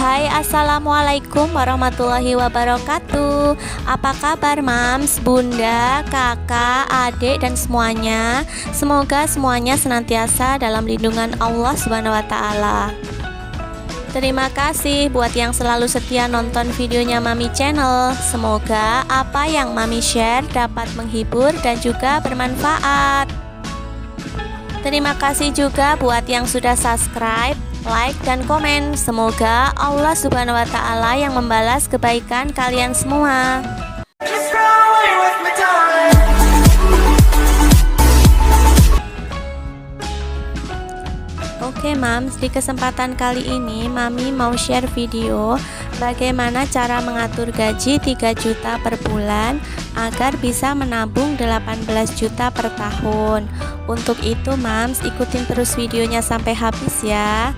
Hai, assalamualaikum warahmatullahi wabarakatuh. Apa kabar mams, bunda, kakak, adik dan semuanya? Semoga semuanya senantiasa dalam lindungan Allah Subhanahu wa taala. Terima kasih buat yang selalu setia nonton videonya Mami Channel. Semoga apa yang Mami share dapat menghibur dan juga bermanfaat. Terima kasih juga buat yang sudah subscribe, like, dan komen. Semoga Allah Subhanahu wa taala yang membalas kebaikan kalian semua. Oke mams, di kesempatan kali ini Mami mau share video bagaimana cara mengatur gaji 3 juta per bulan agar bisa menabung 18 juta per tahun. Untuk itu mams, ikutin terus videonya sampai habis ya.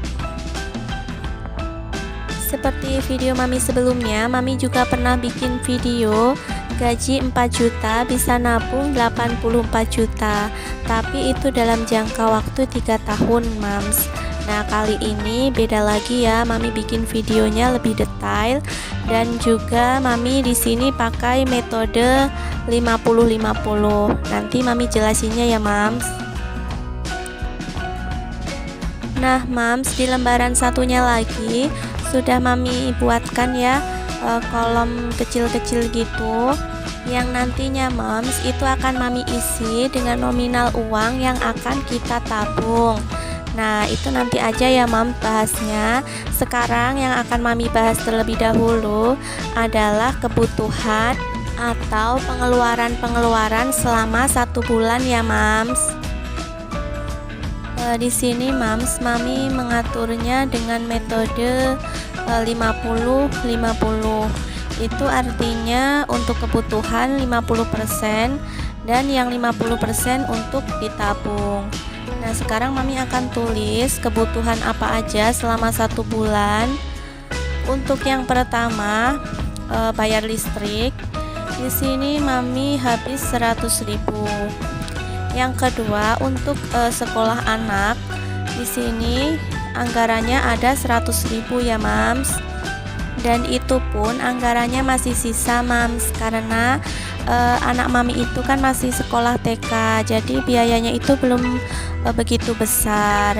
Seperti video Mami sebelumnya, Mami juga pernah bikin video gaji 4 juta bisa nabung 84 juta, tapi itu dalam jangka waktu 3 tahun mams. Nah kali ini beda lagi ya, Mami bikin videonya lebih detail dan juga Mami di sini pakai metode 50-50. Nanti Mami jelasinnya ya mams. Nah mams, di lembaran satunya lagi sudah Mami buatkan ya kolom kecil-kecil gitu, yang nantinya mams itu akan Mami isi dengan nominal uang yang akan kita tabung. Nah itu nanti aja ya mams bahasnya. Sekarang yang akan Mami bahas terlebih dahulu adalah kebutuhan atau pengeluaran selama 1 bulan ya mams. Di sini mams, Mami mengaturnya dengan metode 50-50. Itu artinya untuk kebutuhan 50% dan yang 50% untuk ditabung. Nah sekarang Mami akan tulis kebutuhan apa aja selama 1 bulan. Untuk yang pertama bayar listrik. Di sini Mami habis 100.000. Yang kedua untuk sekolah anak. Di sini anggarannya ada 100.000 ya mams. Dan itu pun anggarannya masih sisa mams, karena anak Mami itu kan masih sekolah TK, jadi biayanya itu belum begitu besar.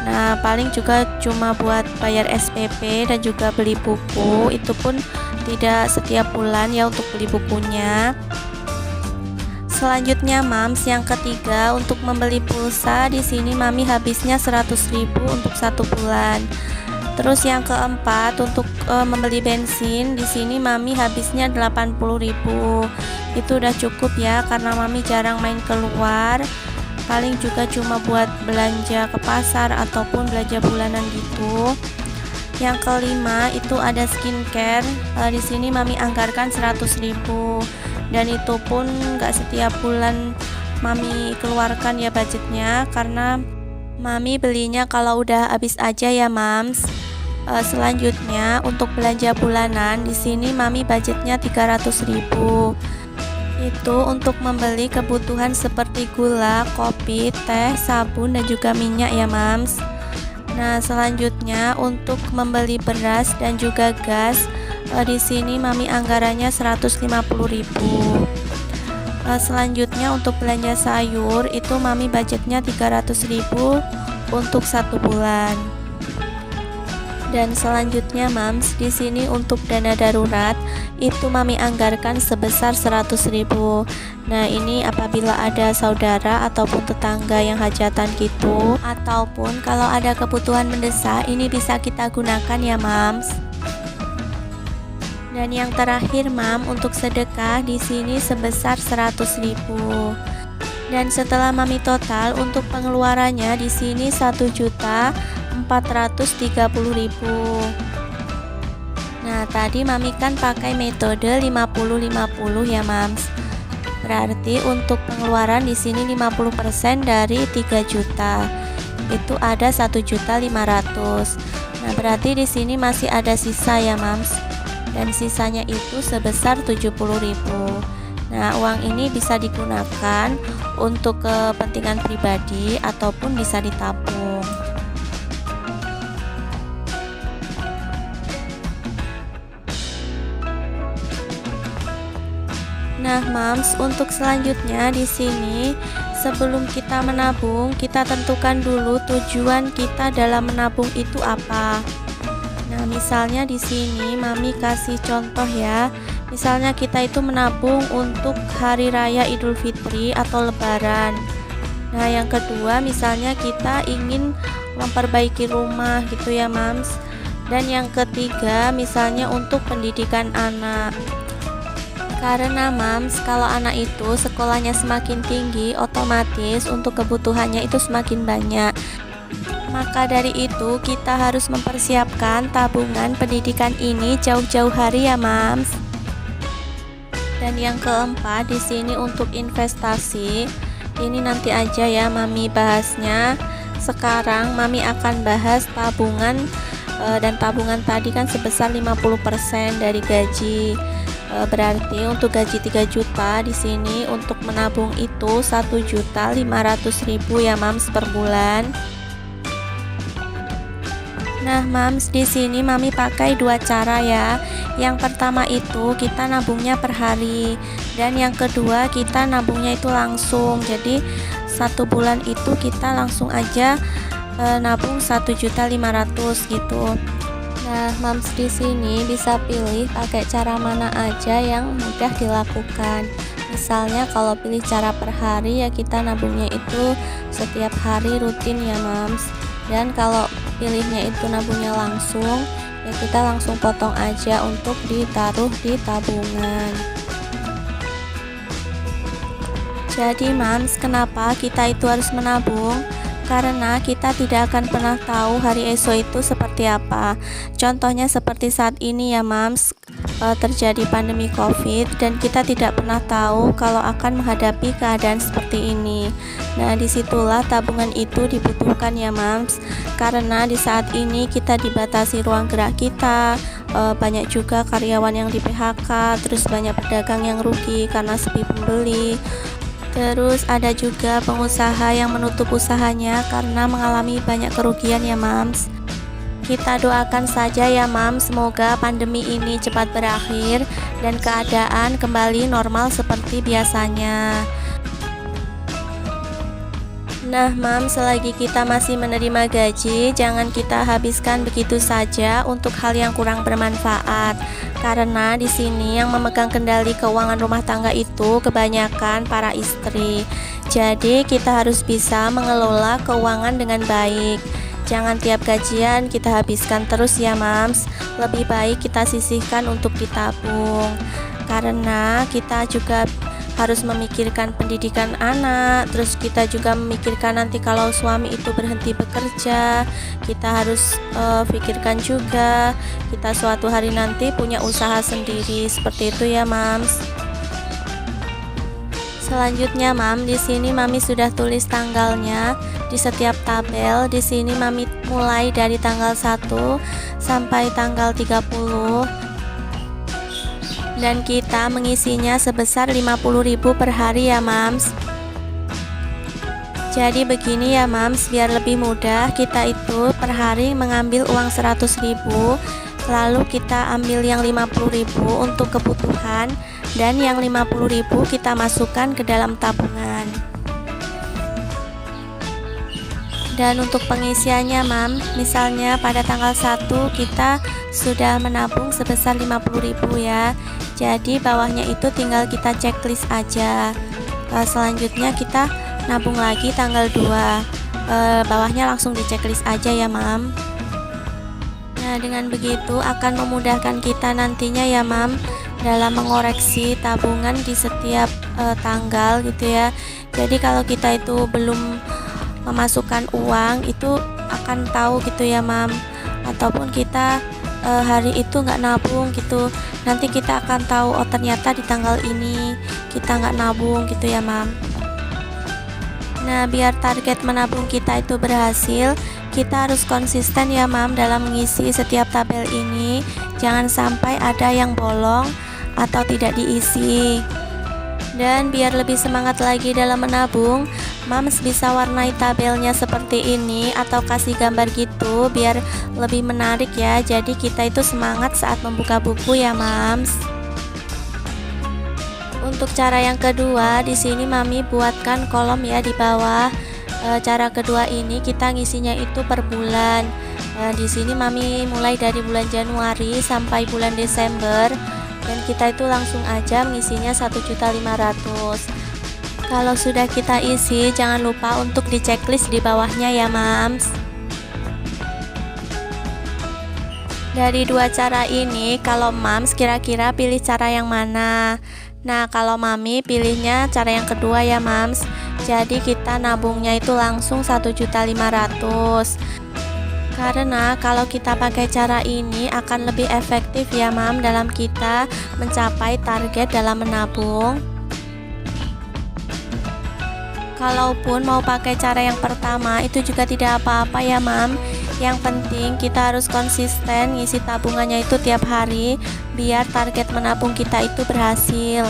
Nah paling juga cuma buat bayar SPP dan juga beli buku, itu pun tidak setiap bulan ya untuk beli bukunya. Selanjutnya mams, yang ketiga untuk membeli pulsa. Di sini Mami habisnya 100.000 untuk 1 bulan. Terus yang keempat untuk membeli bensin. Di sini Mami habisnya 80.000. Itu udah cukup ya, karena Mami jarang main keluar. Paling juga cuma buat belanja ke pasar ataupun belanja bulanan gitu. Yang kelima itu ada skincare. Di sini Mami anggarkan 100.000. Dan itu pun gak setiap bulan Mami keluarkan ya budgetnya, karena Mami belinya kalau udah habis aja ya mams. Selanjutnya untuk belanja bulanan, di sini Mami budgetnya 300.000. Itu untuk membeli kebutuhan seperti gula, kopi, teh, sabun dan juga minyak ya mams. Nah selanjutnya untuk membeli beras dan juga gas. Di sini Mami anggarannya 150.000. Selanjutnya untuk belanja sayur itu Mami budgetnya 300.000 untuk 1 bulan. Dan selanjutnya mams, di sini untuk dana darurat itu Mami anggarkan sebesar 100.000. Nah ini apabila ada saudara ataupun tetangga yang hajatan gitu, ataupun kalau ada kebutuhan mendesak, ini bisa kita gunakan ya mams. Dan yang terakhir mam, untuk sedekah di sini sebesar 100.000. Dan setelah Mami total untuk pengeluarannya di sini 1.430.000. Nah tadi Mami kan pakai metode 50-50 ya mams. Berarti untuk pengeluaran di sini 50% dari 3 juta. Itu ada 1.500.000. Nah berarti di sini masih ada sisa ya mams. Dan sisanya itu sebesar 70.000. Nah uang ini bisa digunakan untuk kepentingan pribadi ataupun bisa ditabung. Nah, Mams, untuk selanjutnya di sini sebelum kita menabung, kita tentukan dulu tujuan kita dalam menabung itu apa. Nah, misalnya di sini Mami kasih contoh ya. Misalnya kita itu menabung untuk hari raya Idul Fitri atau Lebaran. Nah, yang kedua misalnya kita ingin memperbaiki rumah gitu ya, Mams. Dan yang ketiga misalnya untuk pendidikan anak. Karena Mams, kalau anak itu sekolahnya semakin tinggi, otomatis untuk kebutuhannya itu semakin banyak. Maka dari itu kita harus mempersiapkan tabungan pendidikan ini jauh-jauh hari ya, Mams. Dan yang keempat di sini untuk investasi. Ini nanti aja ya Mami bahasnya. Sekarang Mami akan bahas tabungan dan tabungan tadi kan sebesar 50% dari gaji. Berarti untuk gaji 3 juta di sini untuk menabung itu 1.500.000 ya Mams per bulan. Nah, Mams, di sini Mami pakai dua cara ya. Yang pertama itu kita nabungnya per hari, dan yang kedua kita nabungnya itu langsung. Jadi 1 bulan itu kita langsung aja nabung 1.500.000 gitu. Nah, Mams di sini bisa pilih pakai cara mana aja yang mudah dilakukan. Misalnya kalau pilih cara per hari ya kita nabungnya itu setiap hari rutin ya Mams. Dan kalau pilihnya itu nabungnya langsung, ya kita langsung potong aja untuk ditaruh di tabungan. Jadi Mams, kenapa kita itu harus menabung? Karena kita tidak akan pernah tahu hari esok itu seperti apa. Contohnya seperti saat ini ya Mams, terjadi pandemi COVID dan kita tidak pernah tahu kalau akan menghadapi keadaan seperti ini. Nah, disitulah tabungan itu dibutuhkan ya Mams. Karena di saat ini kita dibatasi ruang gerak kita, banyak juga karyawan yang di PHK, terus banyak pedagang yang rugi karena sepi pembeli. Terus ada juga pengusaha yang menutup usahanya karena mengalami banyak kerugian ya Mams. Kita doakan saja ya Mams, semoga pandemi ini cepat berakhir dan keadaan kembali normal seperti biasanya. Nah Mams, selagi kita masih menerima gaji, jangan kita habiskan begitu saja untuk hal yang kurang bermanfaat. Karena di sini yang memegang kendali keuangan rumah tangga itu kebanyakan para istri. Jadi kita harus bisa mengelola keuangan dengan baik. Jangan tiap gajian kita habiskan terus ya Mams. Lebih baik kita sisihkan untuk ditabung. Karena kita juga harus memikirkan pendidikan anak, terus kita juga memikirkan nanti kalau suami itu berhenti bekerja, kita harus pikirkan juga kita suatu hari nanti punya usaha sendiri, seperti itu ya Mams. Selanjutnya Mam, di sini Mami sudah tulis tanggalnya di setiap tabel. Di sini Mami mulai dari tanggal 1 sampai tanggal 30. Dan kita mengisinya sebesar 50.000 per hari ya Mams. Jadi begini ya Mams, biar lebih mudah, kita itu per hari mengambil uang 100.000, lalu kita ambil yang 50.000 untuk kebutuhan, dan yang 50.000 kita masukkan ke dalam tabungan. Dan untuk pengisiannya Mam, misalnya pada tanggal 1 kita sudah menabung sebesar 50.000 ya. Jadi bawahnya itu tinggal kita checklist aja. Selanjutnya kita nabung lagi tanggal 2. Bawahnya langsung di checklist aja ya Mam. Nah, dengan begitu akan memudahkan kita nantinya ya Mam dalam mengoreksi tabungan di setiap tanggal gitu ya. Jadi kalau kita itu belum memasukkan uang, itu akan tahu gitu ya Mam. Ataupun kita hari itu nggak nabung gitu, nanti kita akan tahu, oh ternyata di tanggal ini kita nggak nabung gitu ya Mam. Nah, biar target menabung kita itu berhasil, kita harus konsisten ya Mam dalam mengisi setiap tabel ini. Jangan sampai ada yang bolong atau tidak diisi. Dan biar lebih semangat lagi dalam menabung, Mams bisa warnai tabelnya seperti ini atau kasih gambar gitu biar lebih menarik ya. Jadi kita itu semangat saat membuka buku ya Mams. Untuk cara yang kedua, di sini Mami buatkan kolom ya di bawah. Cara kedua ini kita ngisinya itu per bulan. Di sini Mami mulai dari bulan Januari sampai bulan Desember, dan kita itu langsung aja ngisinya 1.500.000. Kalau sudah kita isi, jangan lupa untuk di checklist di bawahnya ya Mams. Dari dua cara ini, kalau Mams kira-kira pilih cara yang mana? Nah, kalau Mami pilihnya cara yang kedua ya Mams. Jadi kita nabungnya itu langsung 1.500.000. Karena kalau kita pakai cara ini akan lebih efektif ya Mam dalam kita mencapai target dalam menabung. Kalaupun mau pakai cara yang pertama itu juga tidak apa-apa ya Mam. Yang penting kita harus konsisten ngisi tabungannya itu tiap hari biar target menabung kita itu berhasil.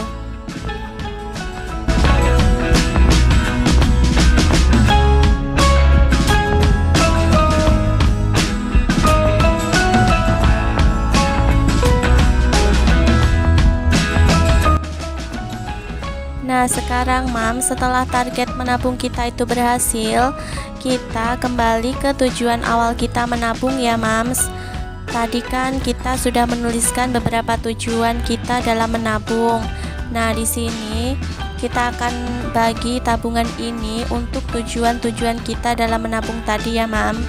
Nah, sekarang Mam, setelah target menabung kita itu berhasil, kita kembali ke tujuan awal kita menabung ya Mams. Tadi kan kita sudah menuliskan beberapa tujuan kita dalam menabung. Nah, di sini kita akan bagi tabungan ini untuk tujuan-tujuan kita dalam menabung tadi ya Mam.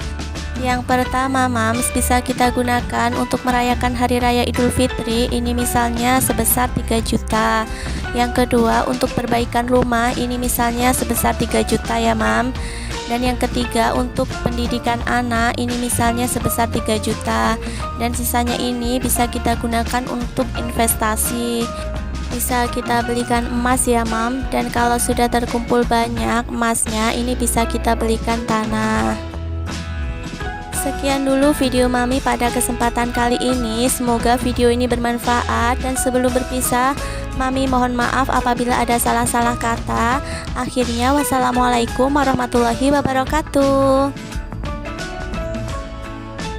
Yang pertama Mams, bisa kita gunakan untuk merayakan Hari Raya Idul Fitri, ini misalnya sebesar 3 juta. Yang kedua untuk perbaikan rumah, ini misalnya sebesar 3 juta ya Mam. Dan yang ketiga untuk pendidikan anak, ini misalnya sebesar 3 juta. Dan sisanya ini bisa kita gunakan untuk investasi. Bisa kita belikan emas ya Mam. Dan kalau sudah terkumpul banyak emasnya, ini bisa kita belikan tanah. Sekian dulu video Mami pada kesempatan kali ini. Semoga video ini bermanfaat, dan sebelum berpisah Mami mohon maaf apabila ada salah-salah kata. Akhirnya wassalamualaikum warahmatullahi wabarakatuh.